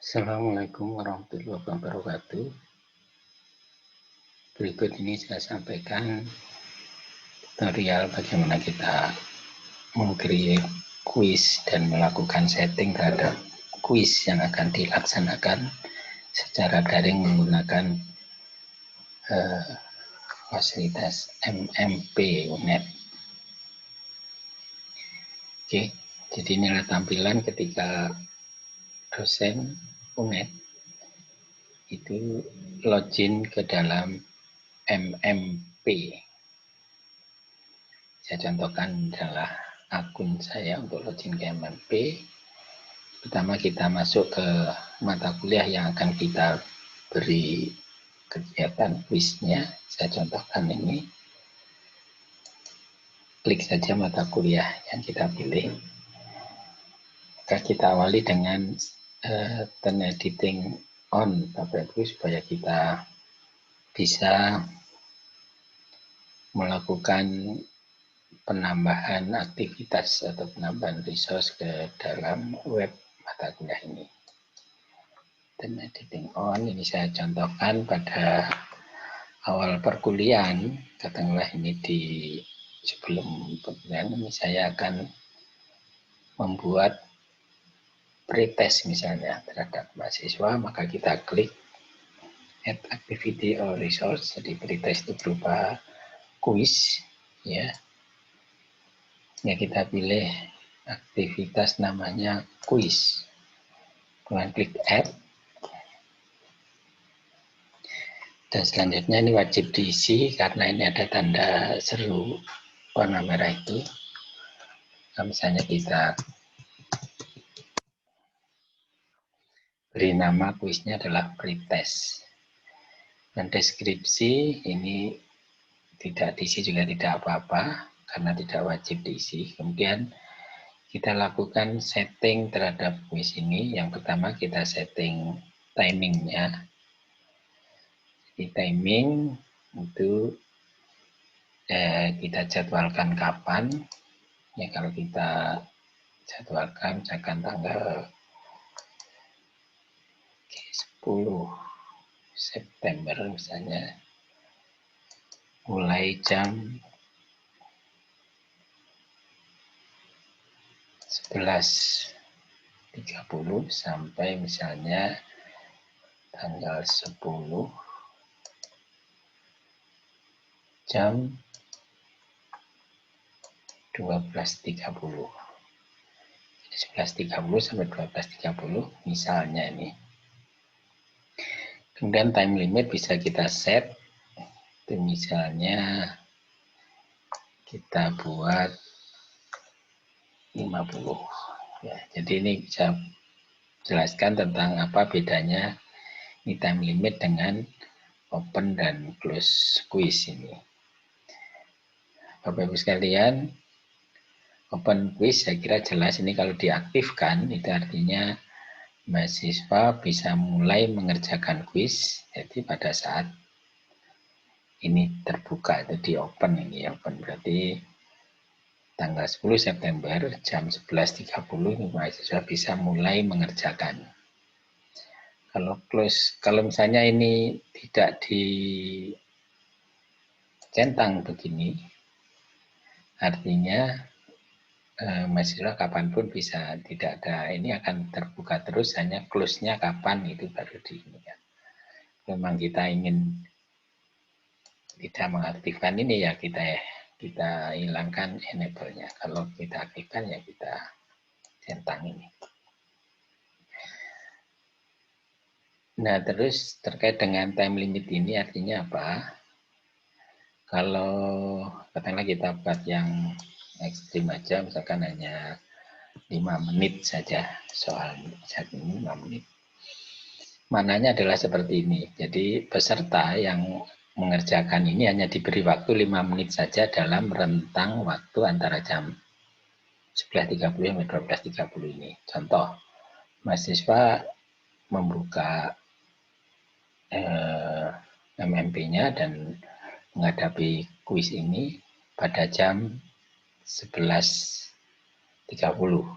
Assalamualaikum warahmatullahi wabarakatuh. Berikut ini saya sampaikan tutorial bagaimana kita meng-create kuis dan melakukan setting terhadap kuis yang akan dilaksanakan secara daring menggunakan fasilitas MMP UNED. Oke, jadi inilah tampilan ketika dosen UNED itu login ke dalam MMP. Saya contohkan adalah akun saya untuk login ke MMP. Pertama kita masuk ke mata kuliah yang akan kita beri kegiatan kuisnya. Saya contohkan ini. Klik saja mata kuliah yang kita pilih. Maka kita awali dengan turn editing on Bapak Ibu supaya kita bisa melakukan penambahan aktivitas atau penambahan resource ke dalam web mata kuliah ini. Dan editing on ini saya contohkan pada awal perkuliahan, katakanlah ini di sebelum perkuliahan ini saya akan membuat pretest misalnya terhadap mahasiswa, maka kita klik add activity or resource. Jadi pretest itu berupa kuis, ya. Ya kita pilih aktivitas namanya kuis. Kemudian klik add. Dan selanjutnya ini wajib diisi karena ini ada tanda seru warna merah itu. Nah, misalnya kita beri nama kuisnya adalah pretest. Dan deskripsi ini tidak diisi juga tidak apa-apa karena tidak wajib diisi. Kemudian kita lakukan setting terhadap kuis ini. Yang pertama kita setting timingnya. Di timing itu kita jadwalkan kapan. Ya kalau kita jadwalkan misalkan tanggal 10 September misalnya, mulai jam 11.30 sampai misalnya tanggal 10 jam 12.30. 11.30 sampai 12.30 misalnya ini. Kemudian time limit bisa kita set. Itu misalnya kita buat 50. Ya, jadi ini bisa jelaskan tentang apa bedanya ini time limit dengan open dan close quiz ini. Bapak Ibu sekalian, open quiz saya kira jelas ini kalau diaktifkan itu artinya mahasiswa bisa mulai mengerjakan kuis. Jadi pada saat ini terbuka itu di open ini, open berarti tanggal 10 September jam 11.30 mahasiswa bisa mulai mengerjakan. Kalau close, kalau misalnya ini tidak dicentang begini, artinya mahasiswa kapanpun bisa, tidak ada, ini akan terbuka terus, hanya close-nya kapan itu baru di ini kan. Memang kita ingin tidak mengaktifkan ini ya kita hilangkan enable-nya. Kalau kita aktifkan ya kita centang ini. Nah, terus terkait dengan time limit ini artinya apa? Kalau katakanlah kita buat yang ekstrim aja, misalkan hanya 5 menit saja soal saat ini 5 menit. Mananya adalah seperti ini. Jadi peserta yang mengerjakan ini hanya diberi waktu 5 menit saja dalam rentang waktu antara jam 11.30 sampai 12.30 ini. Contoh, mahasiswa membuka MMP-nya dan menghadapi kuis ini pada jam 11.30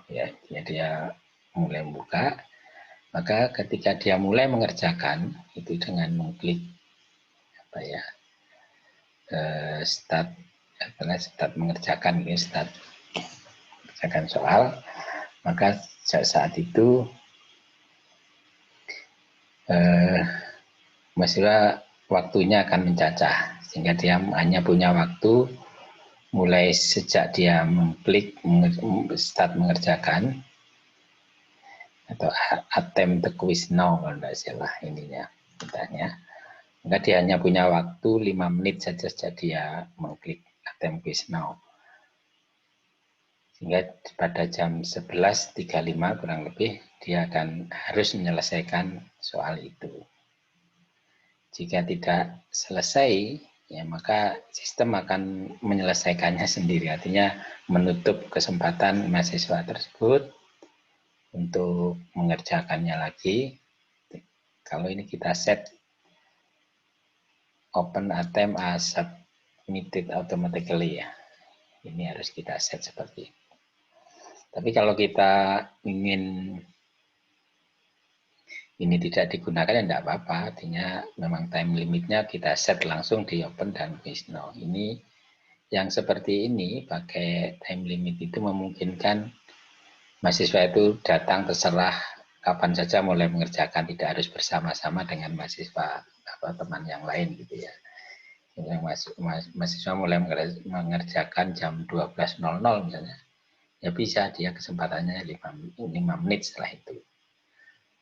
ya. Dia mulai membuka Maka ketika dia mulai mengerjakan itu dengan mengklik start mengerjakan start mengerjakan soal, maka saat itu mahasiswa waktunya akan mencacah sehingga dia hanya punya waktu mulai sejak dia mengklik start mengerjakan atau attempt the quiz now kalau tidak salah ininya kitanya, maka dia hanya punya waktu 5 menit saja sejak dia mengklik attempt quiz now, sehingga pada jam 11.35 kurang lebih dia akan harus menyelesaikan soal itu. Jika tidak selesai, ya maka sistem akan menyelesaikannya sendiri, artinya menutup kesempatan mahasiswa tersebut untuk mengerjakannya lagi. Kalau ini kita set open attempt as submitted automatically ya. Ini harus kita set seperti itu. Tapi kalau kita ingin ini tidak digunakan ya tidak apa-apa, artinya memang time limitnya kita set langsung di open dan quiz now. Ini yang seperti ini pakai time limit itu memungkinkan mahasiswa itu datang terserah kapan saja mulai mengerjakan, tidak harus bersama-sama dengan mahasiswa atau teman yang lain gitu ya. Yang mahasiswa mulai mengerjakan jam 12.00 misalnya, ya bisa dia kesempatannya 5 menit setelah itu.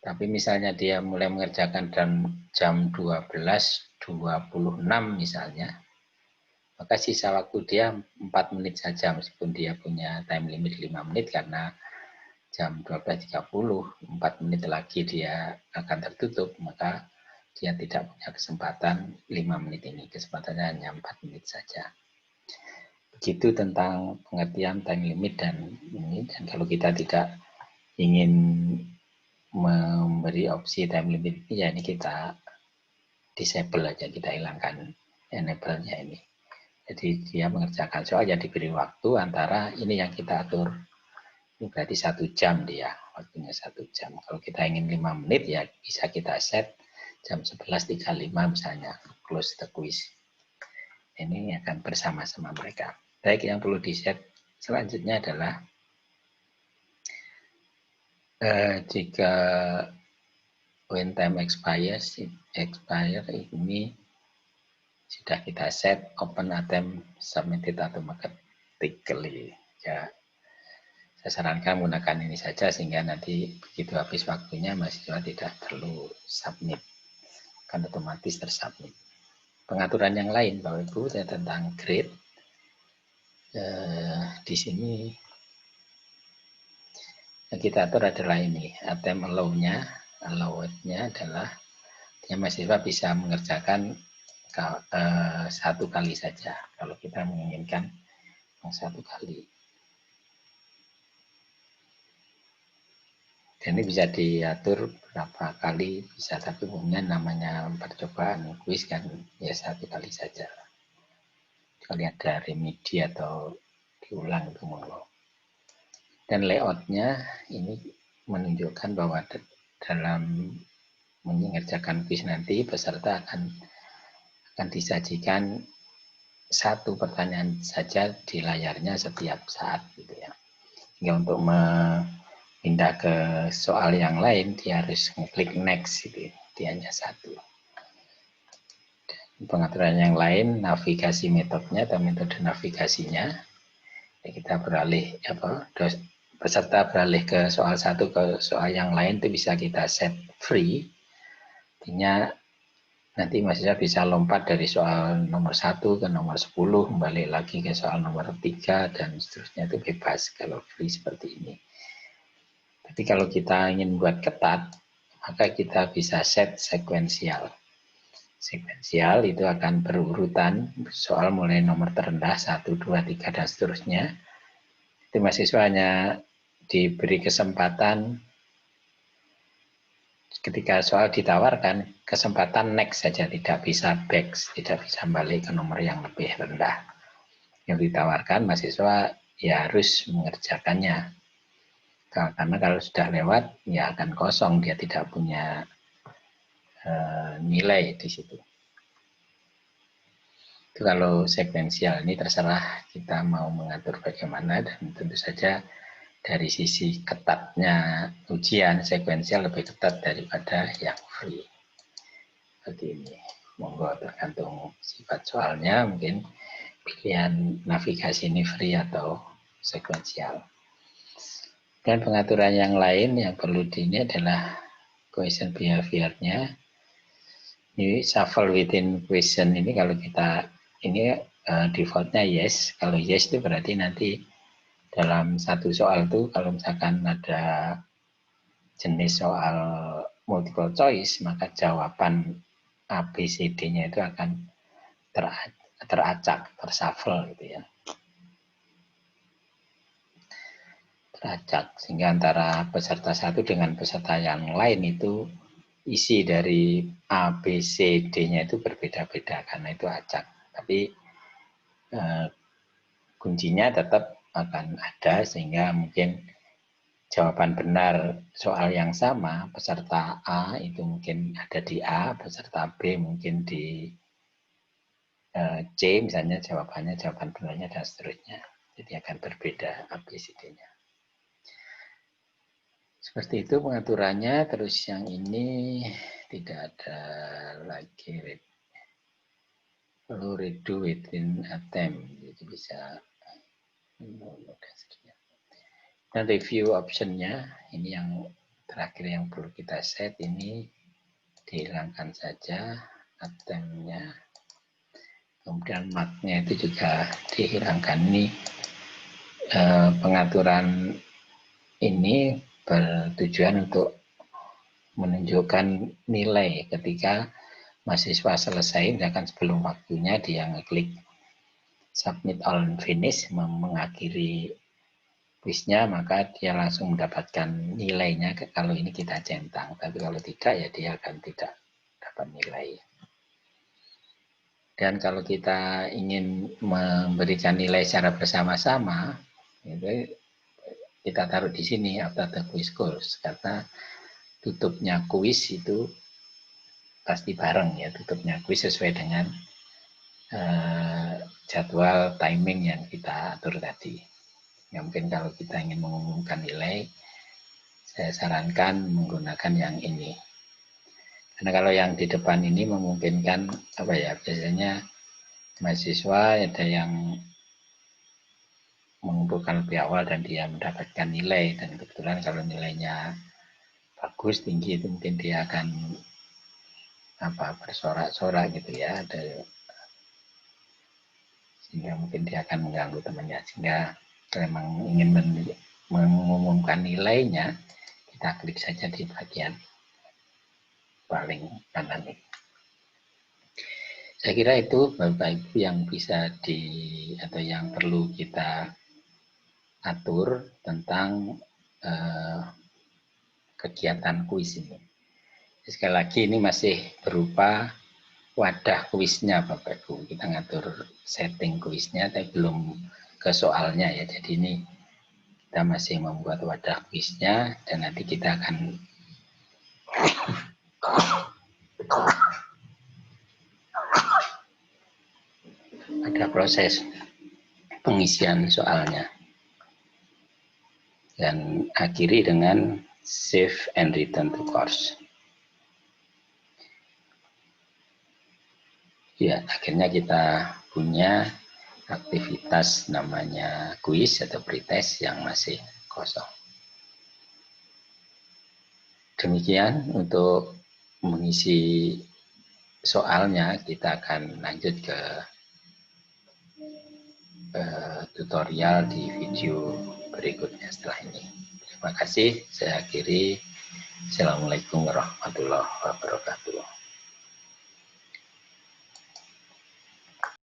Tapi misalnya dia mulai mengerjakan jam 12.26 misalnya, maka sisa waktu dia 4 menit saja meskipun dia punya time limit 5 menit karena jam 12.30, 4 menit lagi dia akan tertutup, maka dia tidak punya kesempatan 5 menit ini, kesempatannya hanya 4 menit saja. Begitu tentang pengertian time limit dan ini, dan kalau kita tidak ingin memberi opsi time limit ini, ya ini kita disable aja, kita hilangkan enable-nya ini. Jadi dia mengerjakan soal ya diberi waktu antara ini yang kita atur. Ini berarti 1 jam dia, waktunya 1 jam. Kalau kita ingin 5 menit ya bisa kita set jam 11.35 misalnya, close the quiz. Ini akan bersama-sama mereka. Baik, yang perlu di set selanjutnya adalah jika when time expires ini sudah kita set open attempt submitted automatically. Ya, saya sarankan menggunakan ini saja sehingga nanti begitu habis waktunya mahasiswa tidak perlu submit, akan otomatis tersubmit. Pengaturan yang lain Bapak Ibu tentang grade di sini yang kita atur adalah ini attempt allowed-nya adalah ya, mahasiswa bisa mengerjakan 1 kali saja kalau kita menginginkan 1 kali. Dan ini bisa diatur berapa kali bisa, tapi umumnya namanya percobaan kuis kan ya 1 kali saja. Kalau ada remedi atau diulang itu monggo. Dan layoutnya ini menunjukkan bahwa dalam mengerjakan kuis nanti peserta akan disajikan 1 pertanyaan saja di layarnya setiap saat gitu ya. Hingga untuk pindah ke soal yang lain dia harus ngeklik next gitu, dia hanya 1. Pengaturan yang lain navigasi metodenya atau metode navigasinya ya, kita beralih peserta beralih ke soal 1 ke soal yang lain itu bisa kita set free, artinya nanti mahasiswa bisa lompat dari soal nomor 1 ke nomor 10 kembali lagi ke soal nomor 3 dan seterusnya, itu bebas kalau free seperti ini. Tapi kalau kita ingin buat ketat, maka kita bisa set sekuensial. Sekuensial itu akan berurutan soal mulai nomor terendah 1, 2, 3 dan seterusnya. Itu mahasiswa hanya diberi kesempatan ketika soal ditawarkan kesempatan next saja, tidak bisa back, tidak bisa balik ke nomor yang lebih rendah. Yang ditawarkan mahasiswa ya harus mengerjakannya. Karena kalau sudah lewat, ya akan kosong, dia tidak punya nilai di situ. Itu kalau sekuensial, ini terserah kita mau mengatur bagaimana, dan tentu saja dari sisi ketatnya ujian, sekuensial lebih ketat daripada yang free. Seperti ini. Monggo tergantung sifat soalnya, mungkin pilihan navigasi ini free atau sekuensial. Dan pengaturan yang lain yang perlu di ini adalah question behavior-nya. Ini shuffle within question ini kalau kita ini defaultnya yes. Kalau yes itu berarti nanti dalam satu soal itu kalau misalkan ada jenis soal multiple choice, maka jawaban A, B, C, D-nya itu akan teracak, tershuffle gitu ya. Teracak, sehingga antara peserta satu dengan peserta yang lain itu isi dari A, B, C, D-nya itu berbeda-beda karena itu acak. Tapi kuncinya tetap akan ada sehingga mungkin jawaban benar soal yang sama peserta A itu mungkin ada di A, peserta B mungkin di C, misalnya jawaban benarnya dan seterusnya. Jadi akan berbeda A, B, C, D-nya. Seperti itu pengaturannya. Terus yang ini tidak ada lagi perlu redo within attempt, jadi bisa dan review optionnya ini yang terakhir yang perlu kita set, ini dihilangkan saja attemptnya, kemudian marknya itu juga dihilangkan. Ini pengaturan ini bertujuan untuk menunjukkan nilai ketika mahasiswa selesai, misalkan sebelum waktunya dia ngeklik submit all and finish, mengakhiri kuisnya, maka dia langsung mendapatkan nilainya kalau ini kita centang. Tapi kalau tidak, ya dia akan tidak dapat nilai. Dan kalau kita ingin memberikan nilai secara bersama-sama, itu kita taruh di sini after the quiz course, karena tutupnya kuis itu pasti bareng ya, tutupnya kuis sesuai dengan jadwal timing yang kita atur tadi. Ya, mungkin kalau kita ingin mengumumkan nilai, saya sarankan menggunakan yang ini. Karena kalau yang di depan ini memungkinkan apa ya, biasanya mahasiswa ada yang mengumpulkan lebih awal dan dia mendapatkan nilai, dan kebetulan kalau nilainya bagus tinggi itu mungkin dia akan bersorak-sorak gitu ya, sehingga mungkin dia akan mengganggu temannya. Sehingga kalau memang ingin mengumumkan nilainya, kita klik saja di bagian paling kanan ini. Saya kira itu Bapak Ibu yang bisa atau yang perlu kita atur tentang kegiatan kuis ini. Sekali lagi ini masih berupa wadah kuisnya Bapak Ibu. Kita ngatur setting kuisnya tapi belum ke soalnya ya. Jadi ini kita masih membuat wadah kuisnya dan nanti kita akan ada proses pengisian soalnya. Dan akhiri dengan save and return to course. Ya, akhirnya kita punya aktivitas namanya kuis atau pretest yang masih kosong. Demikian untuk mengisi soalnya, kita akan lanjut ke tutorial di video berikutnya setelah ini. Terima kasih, saya akhiri. Assalamualaikum warahmatullahi wabarakatuh.